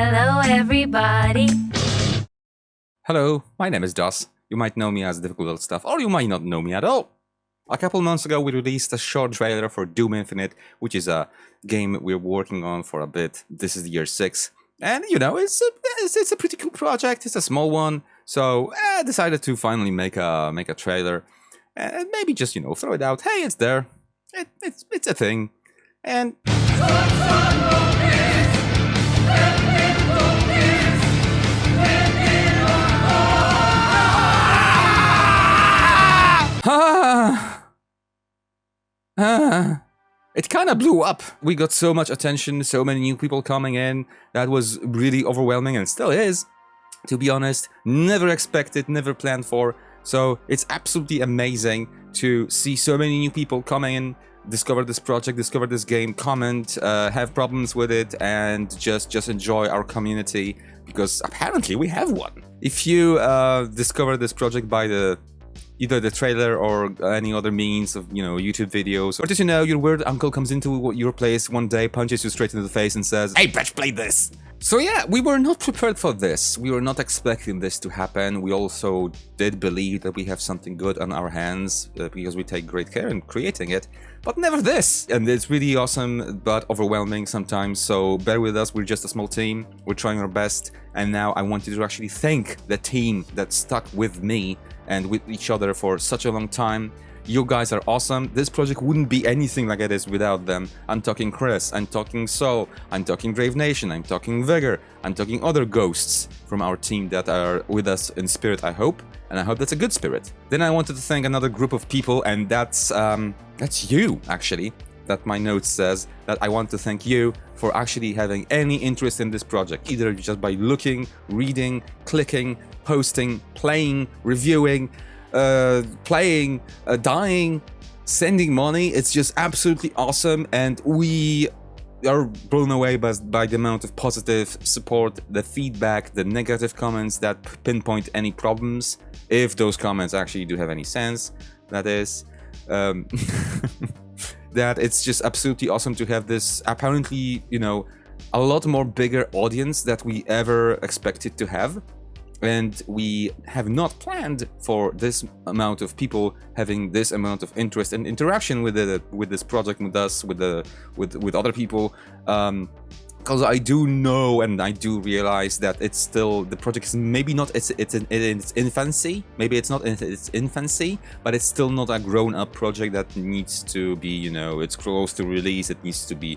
Hello, everybody. Hello, my name is Dos. You might know me as Difficult Little Stuff, or you might not know me at all. A couple months ago, we released a short trailer for Doom Infinite, which is a game we're working on for a bit. This is the year 6. And, you know, it's a pretty cool project. It's a small one. So I decided to finally make a trailer. And maybe just, you know, throw it out. Hey, it's there. It's a thing. And... It kind of blew up. We got so much attention, so many new people coming in. That was really overwhelming and still is, to be honest. Never expected, never planned for. So it's absolutely amazing to see so many new people coming in, discover this project, discover this game, comment, have problems with it, and just enjoy our community, because apparently we have one. If you discover this project by either the trailer or any other means of, you know, YouTube videos, or just, you know, your weird uncle comes into your place one day, punches you straight into the face and says, "Hey, bitch, play this!" So yeah, we were not prepared for this. We were not expecting this to happen. We also did believe that we have something good on our hands, because we take great care in creating it, but never this. And it's really awesome, but overwhelming sometimes, so bear with us. We're just a small team. We're trying our best. And now I wanted to actually thank the team that stuck with me and with each other for such a long time. You guys are awesome. This project wouldn't be anything like it is without them. I'm talking Chris, I'm talking Soul, I'm talking Grave Nation, I'm talking Vigor, I'm talking other ghosts from our team that are with us in spirit, I hope. And I hope that's a good spirit. Then I wanted to thank another group of people, and that's you, actually. That my note says that I want to thank you for actually having any interest in this project, either just by looking, reading, clicking, posting, playing, reviewing, playing, dying, sending money. It's just absolutely awesome, and we are blown away by the amount of positive support, the feedback, the negative comments that pinpoint any problems, if those comments actually do have any sense, that is. That it's just absolutely awesome to have this, apparently, you know, a lot more bigger audience that we ever expected to have. And we have not planned for this amount of people having this amount of interest and interaction with this project, with us, with other people. Because I do know and I do realize that it's still, the project is maybe not it's in its infancy. Maybe it's not in its infancy, but it's still not a grown-up project that needs to be, you know, it's close to release. It needs to be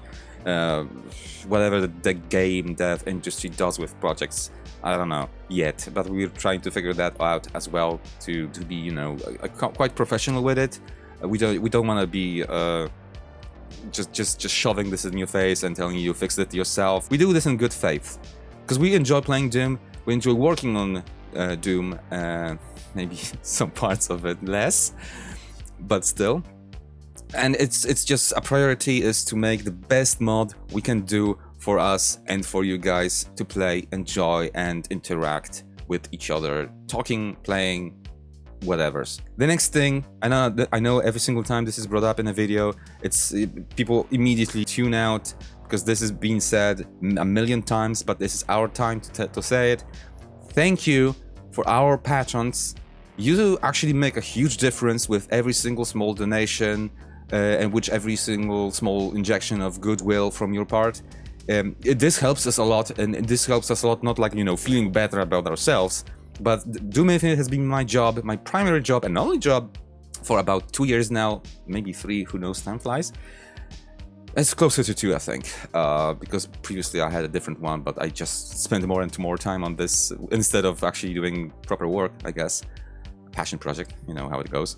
whatever the game dev industry does with projects. I don't know yet, but we're trying to figure that out as well to be, you know, quite professional with it. We don't want to be just shoving this in your face and telling you fix it yourself. We do this in good faith because we enjoy playing Doom. We enjoy working on Doom. Maybe some parts of it less, but still. And it's just a priority is to make the best mod we can do for us and for you guys to play, enjoy, and interact with each other, talking, playing, whatever's. The next thing, I know every single time this is brought up in a video, it's people immediately tune out because this has been said a million times, but this is our time to say it. Thank you for our patrons. You actually make a huge difference with every single small donation and which every single small injection of goodwill from your part. This helps us a lot, and this helps us a lot, not like, you know, feeling better about ourselves, but Doom Infinite has been my job, my primary job and only job for about 2 years now, maybe 3, who knows, time flies. It's closer to 2, I think, because previously I had a different one, but I just spent more and more time on this instead of actually doing proper work, I guess. Passion project, you know how it goes.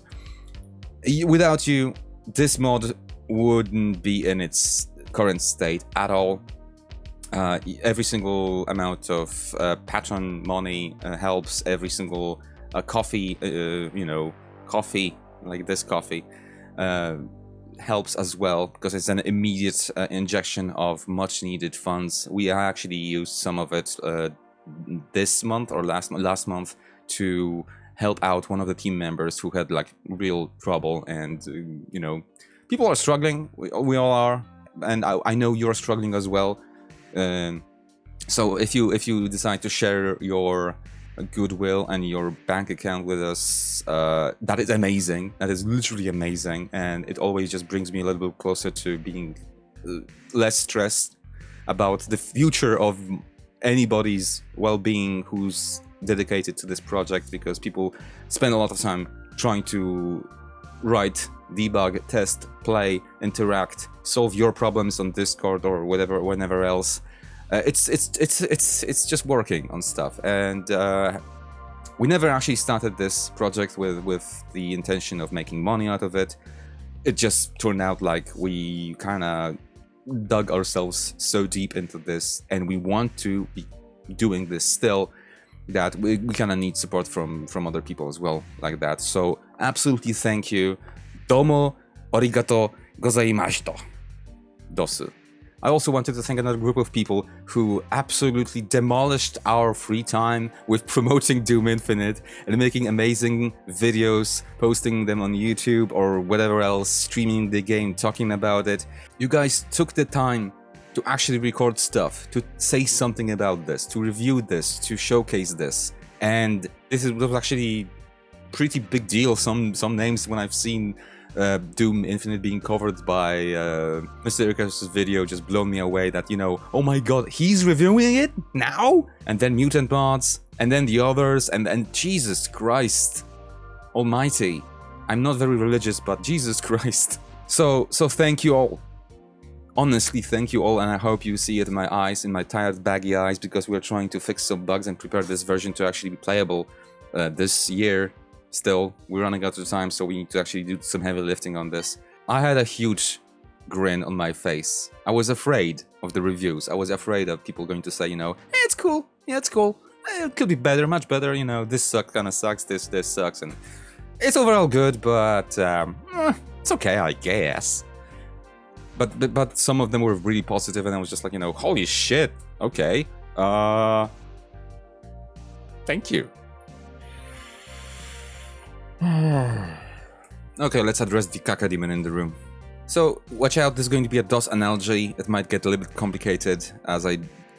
Without you, this mod wouldn't be in its current state at all. Every single amount of patron money helps. Every single coffee, you know, coffee like this coffee helps as well, because it's an immediate injection of much needed funds. We actually used some of it this month or last month to help out one of the team members who had like real trouble, and you know, people are struggling. We all are, and I know you're struggling as well. So if you decide to share your goodwill and your bank account with us, that is amazing. That is literally amazing, and it always just brings me a little bit closer to being less stressed about the future of anybody's well-being who's dedicated to this project, because people spend a lot of time trying to write, debug, test, play, interact, solve your problems on Discord or whatever, whenever else. It's just working on stuff, and we never actually started this project with the intention of making money out of it. It just turned out like we kind of dug ourselves so deep into this, and we want to be doing this still, that we kind of need support from other people as well, like that. So absolutely thank you. Domo arigato gozaimashita. Dosu. I also wanted to thank another group of people who absolutely demolished our free time with promoting Doom Infinite and making amazing videos, posting them on YouTube or whatever else, streaming the game, talking about it. You guys took the time to actually record stuff, to say something about this, to review this, to showcase this. And this was actually pretty big deal. Some names when I've seen Doom Infinite being covered by Mr. Irkas's video just blown me away, that, you know, oh my god, he's reviewing it now? And then Mutant Mods, and then the others, and Jesus Christ almighty. I'm not very religious, but Jesus Christ. So thank you all. Honestly, thank you all, and I hope you see it in my eyes, in my tired, baggy eyes, because we're trying to fix some bugs and prepare this version to actually be playable this year. Still, we're running out of time, so we need to actually do some heavy lifting on this. I had a huge grin on my face. I was afraid of the reviews. I was afraid of people going to say, you know, hey, it's cool. Yeah, it's cool. It could be better, much better. You know, this kind of sucks. This sucks, and it's overall good, but it's okay, I guess. But some of them were really positive, and I was just like, you know, holy shit. Okay. Thank you. Okay, let's address the Cacodemon in the room. So, watch out, this is going to be a DOS analogy. It might get a little bit complicated as I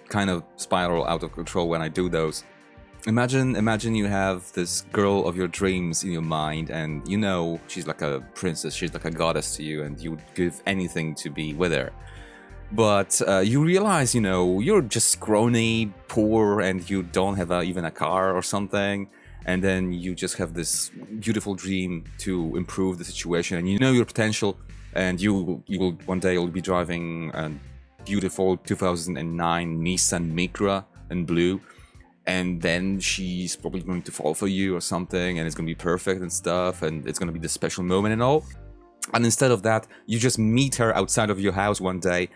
kind of spiral out of control when I do those. Imagine you have this girl of your dreams in your mind, and you know she's like a princess, she's like a goddess to you, and you would give anything to be with her. But you realize, you know, you're just scrawny, poor, and you don't have even a car or something. And then you just have this beautiful dream to improve the situation, and you know your potential, and you will one day you'll be driving a beautiful 2009 Nissan Micra in blue, and then she's probably going to fall for you or something, and it's going to be perfect and stuff, and it's going to be the special moment and all. And instead of that, you just meet her outside of your house one day,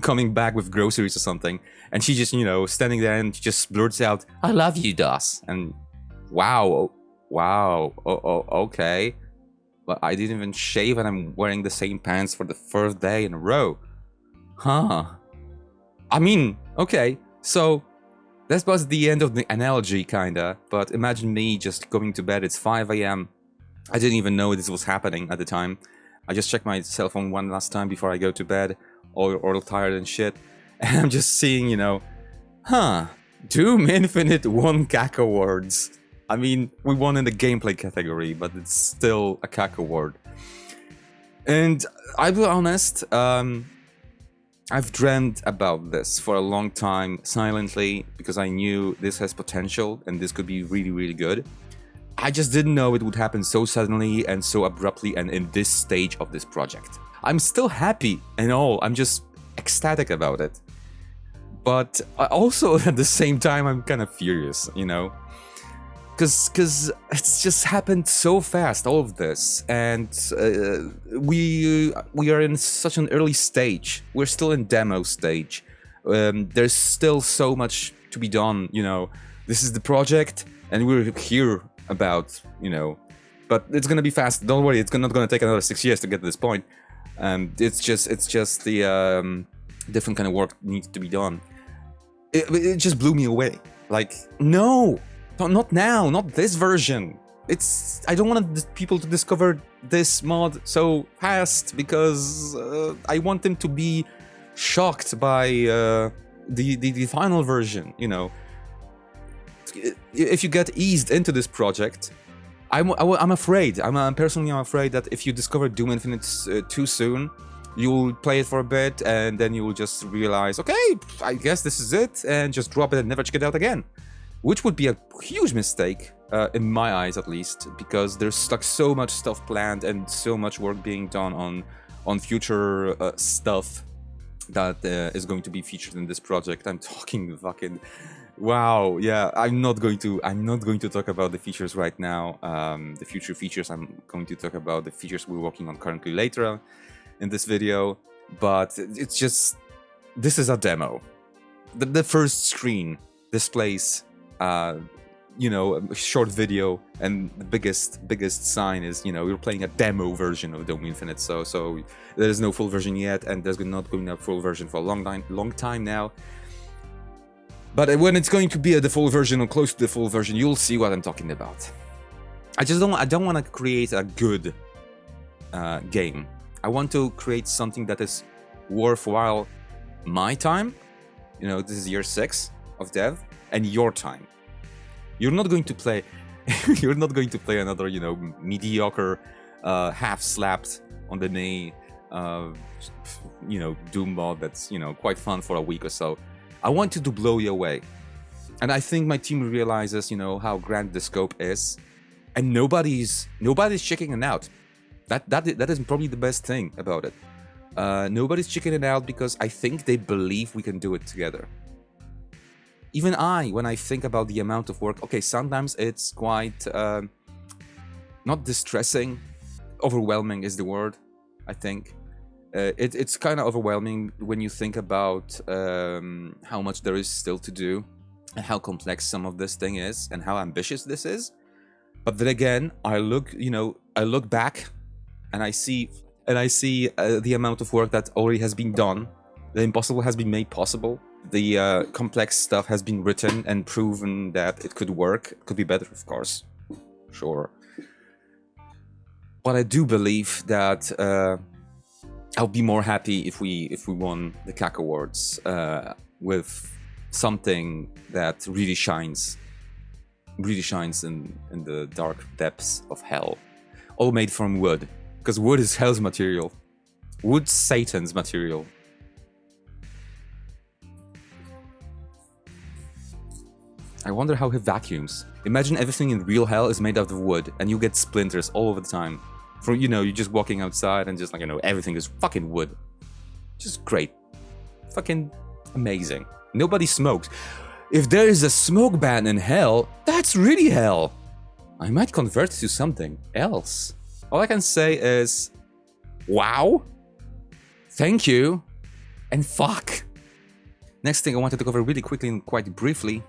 coming back with groceries or something, and she just, you know, standing there, and she just blurts out, "I love you, DOS." And wow, okay. But I didn't even shave, and I'm wearing the same pants for the 4th day in a row. Huh. I mean, okay, so that was the end of the analogy, kinda. But imagine me just going to bed, it's 5 AM. I didn't even know this was happening at the time. I just checked my cell phone one last time before I go to bed, all tired and shit. And I'm just seeing, you know, Doom Infinite won CAC Awards. I mean, we won in the gameplay category, but it's still a CAC award. And I'll be honest, I've dreamed about this for a long time, silently, because I knew this has potential and this could be really, really good. I just didn't know it would happen so suddenly and so abruptly and in this stage of this project. I'm still happy and all, I'm just ecstatic about it. But also at the same time, I'm kind of furious, you know? Because it's just happened so fast, all of this, and we are in such an early stage. We're still in demo stage. There's still so much to be done, you know. This is the project, and we're here about, you know, but it's gonna be fast. Don't worry, it's not gonna take another 6 years to get to this point. It's just the different kind of work needs to be done. It just blew me away. Like, no. Not now, not this version. I don't want people to discover this mod so fast, because I want them to be shocked by the final version, you know, if you get eased into this project, I'm afraid. I'm personally afraid that if you discover Doom Infinite too soon, you'll play it for a bit and then you'll just realize, okay, I guess this is it, and just drop it and never check it out again, which would be a huge mistake in my eyes, at least, because there's like so much stuff planned and so much work being done on future stuff that is going to be featured in this project. I'm talking fucking wow, yeah. I'm not going to talk about the features right now. The future features. I'm going to talk about the features we're working on currently later in this video. But it's just, this is a demo. The first screen displays you know, a short video, and the biggest sign is, you know, you're playing a demo version of Doom Infinite. So there's no full version yet, and there's not going to be a full version for a long time now. But when it's going to be the full version or close to the full version, you'll see what I'm talking about. I don't want to create a good game. I want to create something that is worthwhile my time. You know, this is year 6 of dev, and your time. You're not going to play another, you know, mediocre, half-slapped on the knee, you know, Doom mod that's, you know, quite fun for a week or so. I wanted to blow you away. And I think my team realizes, you know, how grand the scope is, and nobody's checking it out. That is probably the best thing about it. Nobody's checking it out because I think they believe we can do it together. Even when I think about the amount of work, okay, sometimes it's quite not distressing, overwhelming is the word, I think. It's kind of overwhelming when you think about how much there is still to do, and how complex some of this thing is, and how ambitious this is. But then again, I look back, and I see the amount of work that already has been done. The impossible has been made possible. The complex stuff has been written and proven that it could work. It could be better, of course, sure. But I do believe that I'll be more happy if we won the CAC Awards with something that really shines in the dark depths of hell, all made from wood, because wood is hell's material, wood's Satan's material. I wonder how he vacuums. Imagine everything in real hell is made out of wood, and you get splinters all over the time. From, you know, you're just walking outside and just like, you know, everything is fucking wood. Just great. Fucking amazing. Nobody smokes. If there is a smoke ban in hell, that's really hell. I might convert to something else. All I can say is, wow, thank you, and fuck. Next thing I wanted to cover really quickly and quite briefly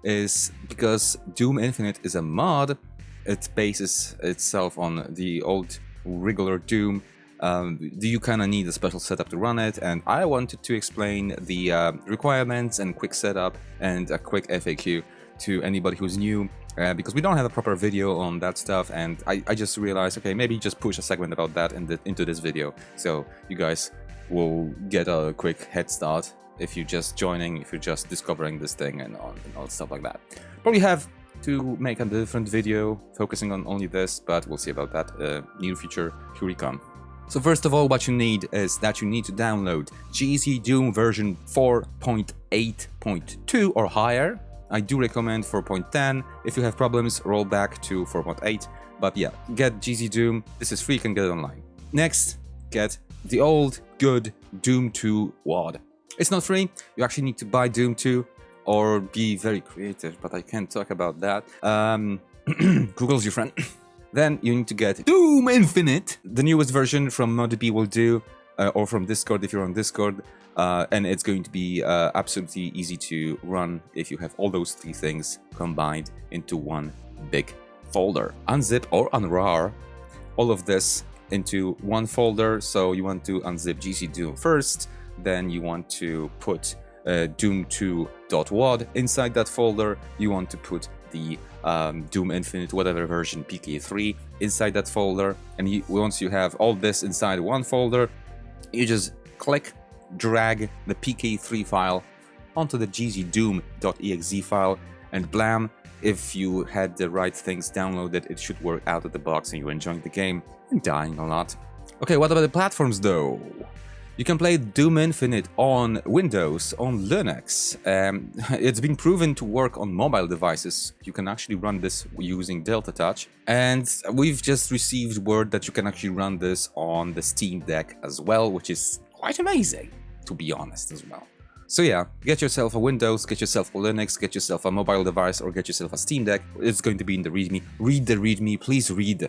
is, because Doom Infinite is a mod, it bases itself on the old regular Doom. You kind of need a special setup to run it, and I wanted to explain the requirements and quick setup and a quick FAQ to anybody who's new, because we don't have a proper video on that stuff, and I just realized, okay, maybe just push a segment about that into this video, so you guys will get a quick head start if you're just joining, if you're just discovering this thing and all stuff like that. Probably have to make a different video focusing on only this, but we'll see about that. Near future, here we come. So first of all, what you need is that you need to download GZ Doom version 4.8.2 or higher. I do recommend 4.10. If you have problems, roll back to 4.8. But yeah, get GZ Doom. This is free, you can get it online. Next, get the old, good Doom 2 WAD. It's not free, you actually need to buy Doom 2 or be very creative, but I can't talk about that. Google's your friend. Then you need to get Doom Infinite, the newest version from ModDB will do, or from Discord if you're on Discord, and it's going to be absolutely easy to run if you have all those 3 things combined into one big folder. Unzip or unrar all of this into one folder. So you want to unzip GC Doom first, then you want to put doom2.wad inside that folder. You want to put the Doom Infinite whatever version PK3 inside that folder, and once you have all this inside one folder, you just click, drag the PK3 file onto the gzdoom.exe file, and blam, if you had the right things downloaded, it should work out of the box and you're enjoying the game and dying a lot. Okay, what about the platforms though? You can play Doom Infinite on Windows, on Linux. It's been proven to work on mobile devices. You can actually run this using Delta Touch. And we've just received word that you can actually run this on the Steam Deck as well, which is quite amazing, to be honest as well. So yeah, get yourself a Windows, get yourself a Linux, get yourself a mobile device, or get yourself a Steam Deck. It's going to be in the README. Read the README, please read.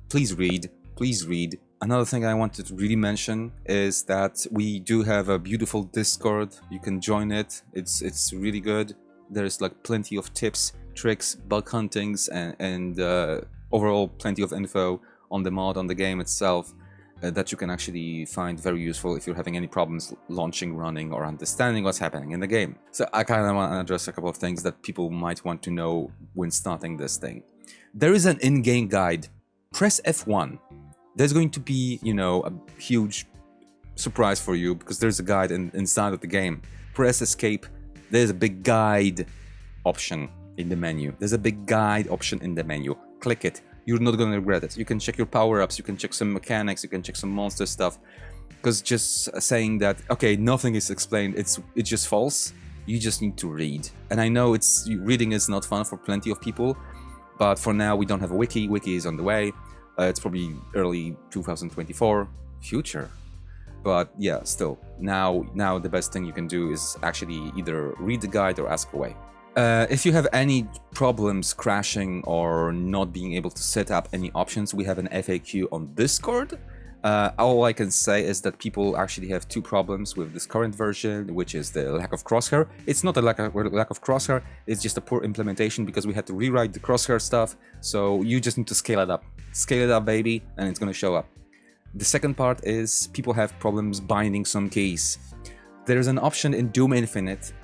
Please read, please read. Another thing I wanted to really mention is that we do have a beautiful Discord. You can join it. It's really good. There's like plenty of tips, tricks, bug huntings, and overall plenty of info on the mod, on the game itself, that you can actually find very useful if you're having any problems launching, running, or understanding what's happening in the game. So I kind of want to address a couple of things that people might want to know when starting this thing. There is an in-game guide. Press F1. There's going to be, you know, a huge surprise for you because there's a guide inside of the game. Press escape. There's a big guide option in the menu. There's a big guide option in the menu. Click it. You're not going to regret it. You can check your power-ups. You can check some mechanics. You can check some monster stuff. Because just saying that, okay, nothing is explained, it's just false. You just need to read. And I know reading is not fun for plenty of people. But for now, we don't have a wiki. Wiki is on the way. It's probably early 2024 future, but yeah, still now the best thing you can do is actually either read the guide or ask away. If you have any problems crashing or not being able to set up any options, we have an FAQ on Discord. All I can say is that people actually have two problems with this current version, which is the lack of crosshair. It's not a lack of crosshair, it's just a poor implementation because we had to rewrite the crosshair stuff, so you just need to scale it up. Scale it up, baby, and it's gonna show up. The second part is people have problems binding some keys. There's an option in Doom Infinite,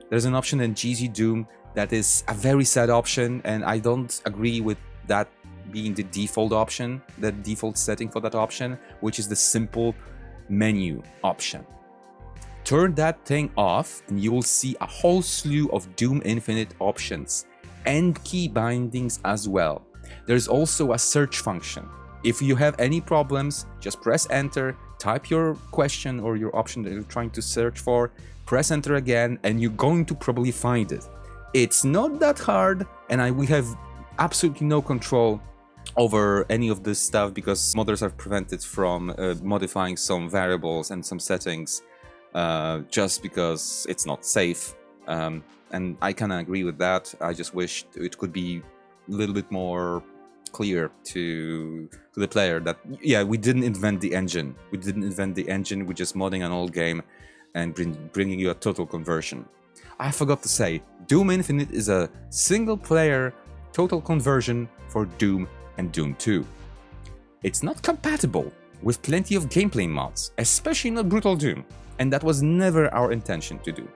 there's an option in GZ Doom that is a very sad option, and I don't agree with that being the default option, the default setting for that option, which is the simple menu option. Turn that thing off and you will see a whole slew of Doom Infinite options and key bindings as well. There's also a search function. If you have any problems, just press enter, type your question or your option that you're trying to search for, press enter again, and you're going to probably find it. It's not that hard, and we have absolutely no control over any of this stuff because modders are prevented from modifying some variables and some settings just because it's not safe. And I kind of agree with that. I just wish it could be a little bit more clear to the player that, yeah, we didn't invent the engine. We didn't invent the engine, we're just modding an old game and bringing you a total conversion. I forgot to say, Doom Infinite is a single-player total conversion for Doom and Doom 2. It's not compatible with plenty of gameplay mods, especially not Brutal Doom, and that was never our intention to do,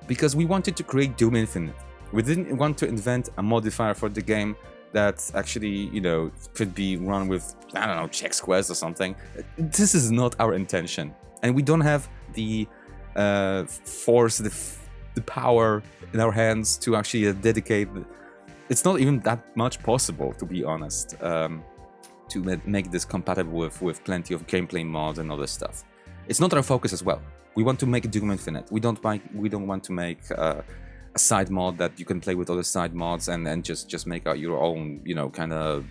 because we wanted to create Doom Infinite. We didn't want to invent a modifier for the game that actually, you know, could be run with, I don't know, check squares or something. This is not our intention, and we don't have the force, the power in our hands to actually dedicate. It's not even that much possible, to be honest, to make this compatible with plenty of gameplay mods and other stuff. It's not our focus as well. We want to make Doom Infinite. We don't want to make a side mod that you can play with other side mods and just make out your own, you know, kind of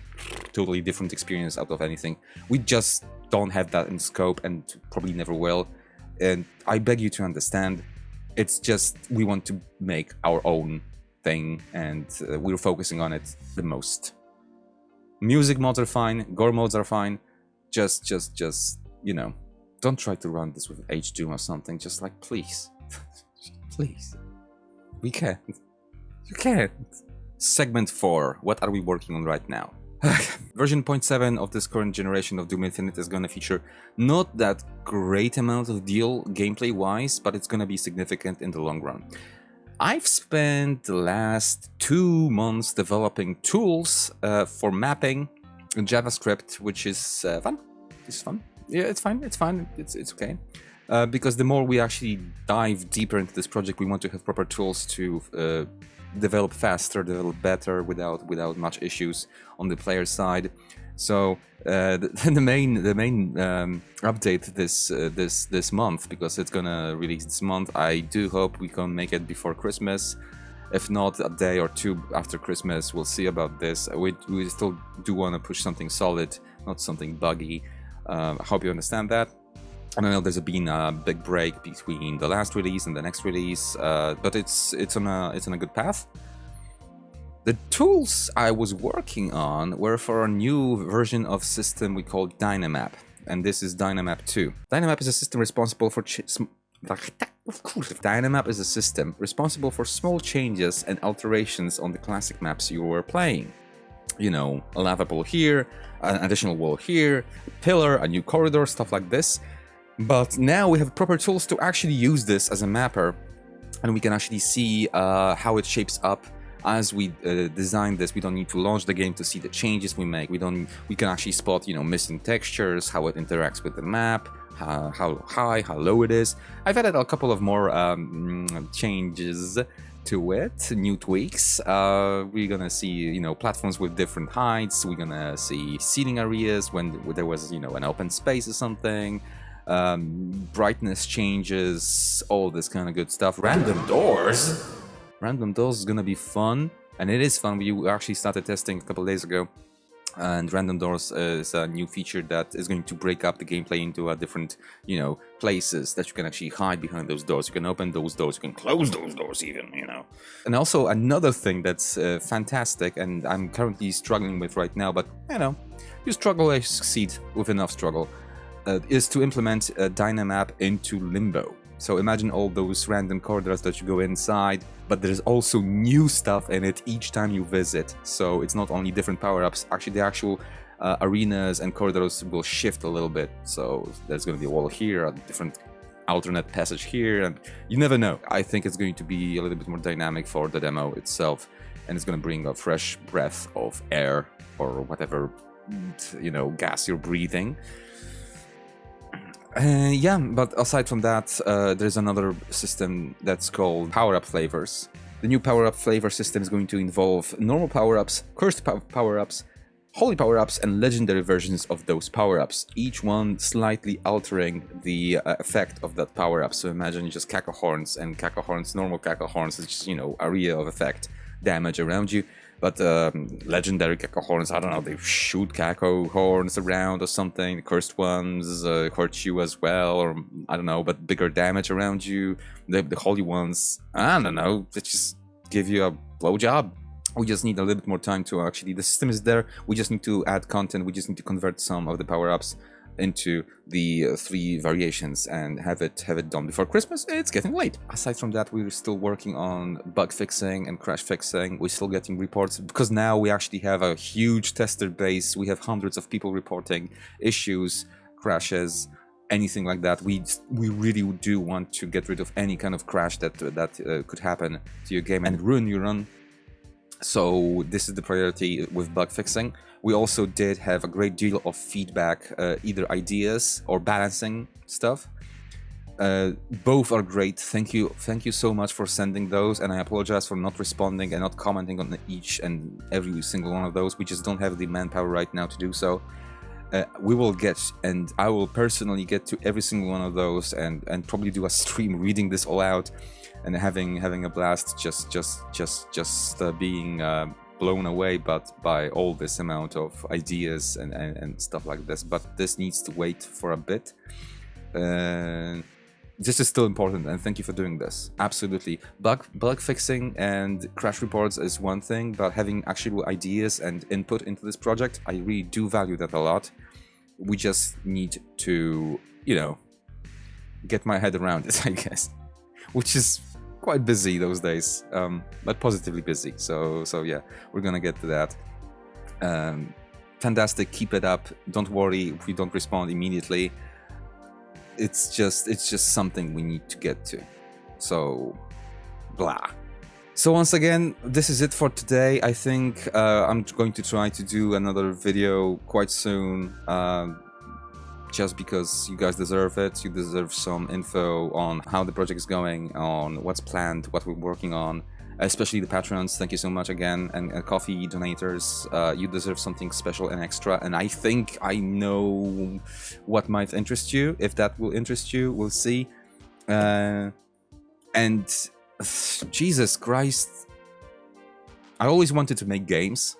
totally different experience out of anything. We just don't have that in scope and probably never will. And I beg you to understand. It's just we want to make our own thing, and we're focusing on it the most. Music mods are fine, gore mods are fine. Just you know, don't try to run this with HDoom or something. Just like, please, please, we can't. You can't. Segment 4. What are we working on right now? Version 0.7 of this current generation of Doom Infinite is gonna feature not that great amount of deal gameplay-wise, but it's gonna be significant in the long run. I've spent the last 2 months developing tools for mapping in JavaScript, which is fun. It's fun. Yeah, it's fine. It's fine. It's okay. because the more we actually dive deeper into this project, we want to have proper tools to develop faster, develop better, without much issues on the player side. So the main update this month, because it's gonna release this month, I do hope we can make it before Christmas. If not, a day or two after Christmas, we'll see about this. We still do want to push something solid, not something buggy. I hope you understand that. And I know there's been a big break between the last release and the next release, but it's on a good path. The tools I was working on were for a new version of system we call Dynamap, and this is Dynamap 2. Dynamap is a system responsible for Dynamap is a system responsible for small changes and alterations on the classic maps you were playing. You know, a lava pool here, an additional wall here, a pillar, a new corridor, stuff like this. But now we have proper tools to actually use this as a mapper, and we can actually see how it shapes up as we design this. We don't need to launch the game to see the changes we make. We can actually spot, you know, missing textures, how it interacts with the map, how high, how low it is. I've added a couple of more changes to it, new tweaks. We're gonna see, you know, platforms with different heights. We're gonna see seating areas when there was, you know, an open space or something. Brightness changes, all this kind of good stuff. Random doors is gonna be fun, and it is fun. We actually started testing a couple of days ago, and random doors is a new feature that is going to break up the gameplay into a different, you know, places that you can actually hide behind those doors. You can open those doors, you can close those doors even, you know. And also another thing that's fantastic, and I'm currently struggling with right now, but you know, you struggle, I succeed with enough struggle, is to implement Dynamap into Limbo. So imagine all those random corridors that you go inside, but there's also new stuff in it each time you visit. So it's not only different power-ups, actually the actual arenas and corridors will shift a little bit. So there's going to be a wall here, a different alternate passage here, and you never know. I think it's going to be a little bit more dynamic for the demo itself, and it's going to bring a fresh breath of air or whatever, you know, gas you're breathing. Yeah, but aside from that, there's another system that's called power-up flavors. The new power-up flavor system is going to involve normal power-ups, cursed power-ups, holy power-ups, and legendary versions of those power-ups, each one slightly altering the effect of that power-up. So imagine just caco horns, and caco horns, normal caco horns is just, you know, area of effect, damage around you. But legendary caco horns, I don't know, they shoot caco horns around or something. The cursed ones hurt you as well, or I don't know, but bigger damage around you. The holy ones, I don't know, they just give you a blowjob. We just need a little bit more time to actually, the system is there, we just need to add content, we just need to convert some of the power-ups into the 3 variations and have it done before Christmas. It's getting late. Aside from that, we're still working on bug fixing and crash fixing. We're still getting reports, because now we actually have a huge tester base. We have hundreds of people reporting issues, crashes, anything like that. We really do want to get rid of any kind of crash that could happen to your game and ruin your run. So this is the priority with bug fixing. We also did have a great deal of feedback, either ideas or balancing stuff. Both are great. Thank you so much for sending those, and I apologize for not responding and not commenting on each and every single one of those. We just don't have the manpower right now to do so. We will get, and I will personally get to every single one of those, and probably do a stream reading this all out and having a blast, just being blown away by all this amount of ideas and stuff like this. But this needs to wait for a bit. This is still important, and thank you for doing this. Absolutely. Bug fixing and crash reports is one thing, but having actual ideas and input into this project, I really do value that a lot. We just need to, you know, get my head around it, I guess, which is quite busy those days, but positively busy. So yeah, we're gonna get to that. Fantastic, keep it up. Don't worry if we don't respond immediately. It's just something we need to get to. So, blah. So once again, this is it for today. I think I'm going to try to do another video quite soon. just because you guys deserve it. You deserve some info on how the project is going, on what's planned, what we're working on. Especially the patrons, thank you so much again, and coffee donators. You deserve something special and extra, and I think I know what might interest you. If that will interest you, we'll see. And Jesus Christ, I always wanted to make games.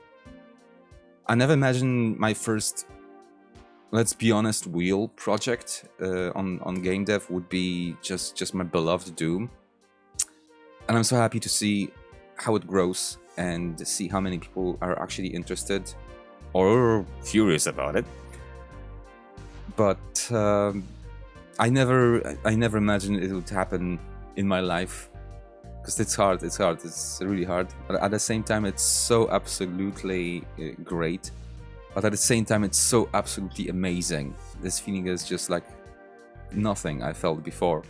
I never imagined my first, let's be honest, real project on game dev would be just my beloved Doom. And I'm so happy to see how it grows and see how many people are actually interested or curious about it. But I never imagined it would happen in my life, because it's hard. It's really hard. But at the same time, it's so absolutely great. But at the same time, it's so absolutely amazing. This feeling is just like nothing I felt before.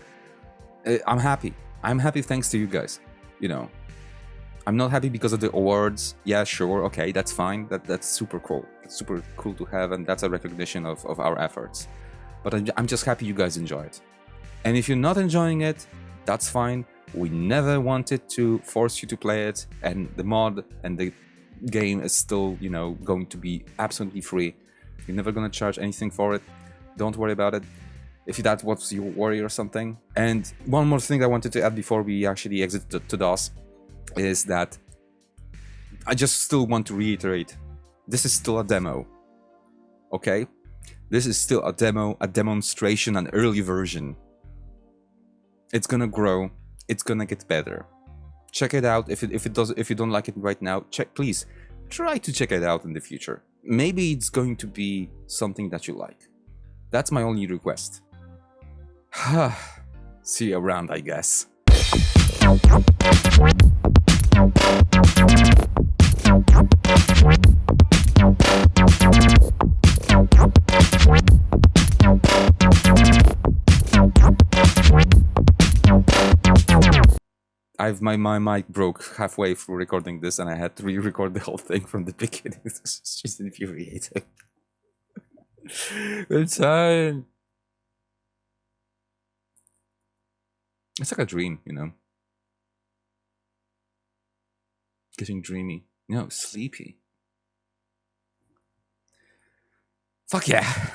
I'm happy. I'm happy thanks to you guys. You know, I'm not happy because of the awards. Yeah, sure, okay, that's fine. That's super cool. It's super cool to have, and that's a recognition of our efforts. But I'm just happy you guys enjoy it. And if you're not enjoying it, that's fine. We never wanted to force you to play it, and the mod and the game is still, you know, going to be absolutely free. You're never gonna charge anything for it. Don't worry about it. If that was your worry or something. And one more thing I wanted to add before we actually exit to DOS is that I just still want to reiterate, this is still a demo, okay? This is still a demo, a demonstration, an early version. It's gonna grow, it's gonna get better. Check it out. If you don't like it right now, please try to check it out in the future. Maybe it's going to be something that you like. That's my only request. See you around, I guess. My mic broke halfway through recording this, and I had to re-record the whole thing from the beginning. It's just infuriating. It's fine. It's like a dream, you know. Getting dreamy. No, sleepy. Fuck yeah.